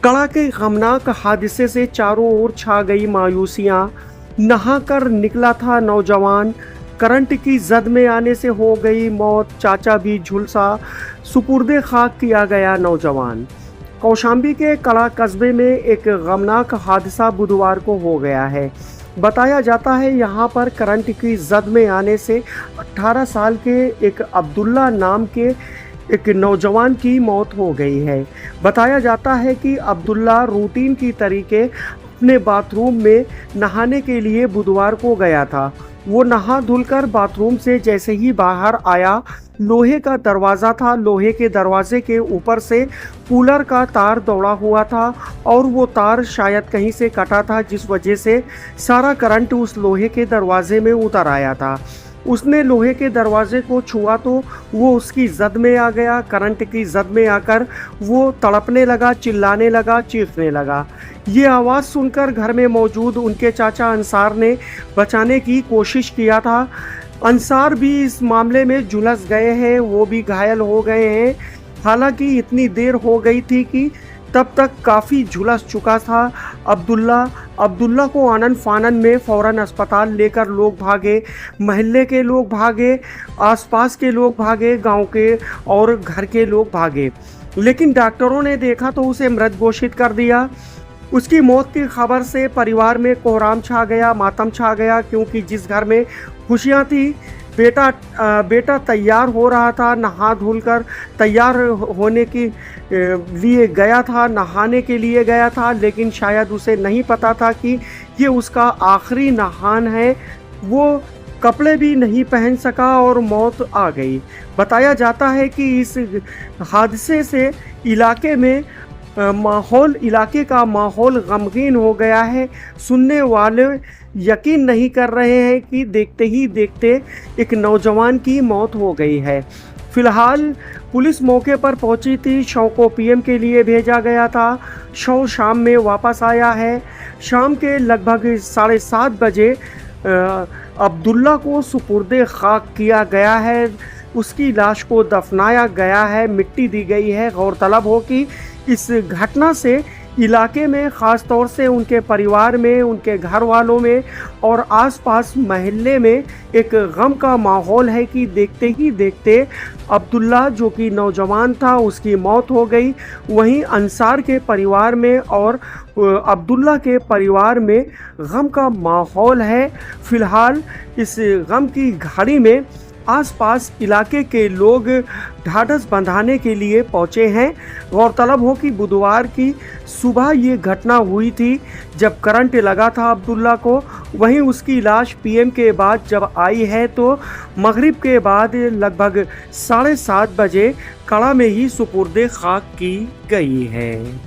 कड़ा के गमनाक हादसे से चारों ओर छा गई मायूसियां। नहाकर निकला था नौजवान, करंट की जद में आने से हो गई मौत, चाचा भी झुलसा, सुपुर्दे खाक किया गया नौजवान। कौशाम्बी के कड़ा कस्बे में एक गमनाक हादसा बुधवार को हो गया है। बताया जाता है यहाँ पर करंट की जद में आने से 18 साल के एक अब्दुल्ला नाम के एक नौजवान की मौत हो गई है। बताया जाता है कि अब्दुल्ला रूटीन की तरीके अपने बाथरूम में नहाने के लिए बुधवार को गया था। वो नहा धुलकर बाथरूम से जैसे ही बाहर आया, लोहे का दरवाज़ा था, लोहे के दरवाजे के ऊपर से कूलर का तार दौड़ा हुआ था और वो तार शायद कहीं से कटा था, जिस वजह से सारा करंट उस लोहे के दरवाजे में उतर आया था। उसने लोहे के दरवाजे को छुआ तो वो उसकी जद में आ गया। करंट की जद में आकर वो तड़पने लगा, चिल्लाने लगा, चीखने लगा। ये आवाज़ सुनकर घर में मौजूद उनके चाचा अंसार ने बचाने की कोशिश किया था। अंसार भी इस मामले में झुलस गए हैं, वो भी घायल हो गए हैं। हालांकि इतनी देर हो गई थी कि तब तक काफ़ी झुलस चुका था अब्दुल्ला को आनन फानन में फ़ौरन अस्पताल लेकर लोग भागे, महल्ले के लोग भागे, आसपास के लोग भागे, गांव के और घर के लोग भागे। लेकिन डॉक्टरों ने देखा तो उसे मृत घोषित कर दिया। उसकी मौत की खबर से परिवार में कोहराम छा गया, मातम छा गया, क्योंकि जिस घर में खुशियाँ थी, बेटा तैयार हो रहा था, नहा धुल कर तैयार होने के लिए गया था, नहाने के लिए गया था, लेकिन शायद उसे नहीं पता था कि ये उसका आखिरी नहान है। वो कपड़े भी नहीं पहन सका और मौत आ गई। बताया जाता है कि इस हादसे से इलाके का माहौल गमगीन हो गया है। सुनने वाले यकीन नहीं कर रहे हैं कि देखते ही देखते एक नौजवान की मौत हो गई है। फिलहाल पुलिस मौके पर पहुंची थी, शव को पीएम के लिए भेजा गया था। शव शाम में वापस आया है। शाम के लगभग 7:30 बजे अब्दुल्ला को सुपुर्दे खाक किया गया है। उसकी लाश को दफनाया गया है, मिट्टी दी गई है। गौरतलब हो कि इस घटना से इलाके में, ख़ास तौर से उनके परिवार में, उनके घर वालों में और आसपास महल्ले में एक गम का माहौल है कि देखते ही देखते अब्दुल्ला, जो कि नौजवान था, उसकी मौत हो गई। वहीं अंसार के परिवार में और अब्दुल्ला के परिवार में गम का माहौल है। फ़िलहाल इस गम की घड़ी में आसपास इलाके के लोग ढाढ़स बंधाने के लिए पहुंचे हैं। गौरतलब हो कि बुधवार की सुबह ये घटना हुई थी जब करंट लगा था अब्दुल्ला को। वहीं उसकी लाश पीएम के बाद जब आई है तो मगरिब के बाद लगभग 7:30 बजे कड़ा में ही सुपुर्दे खाक की गई है।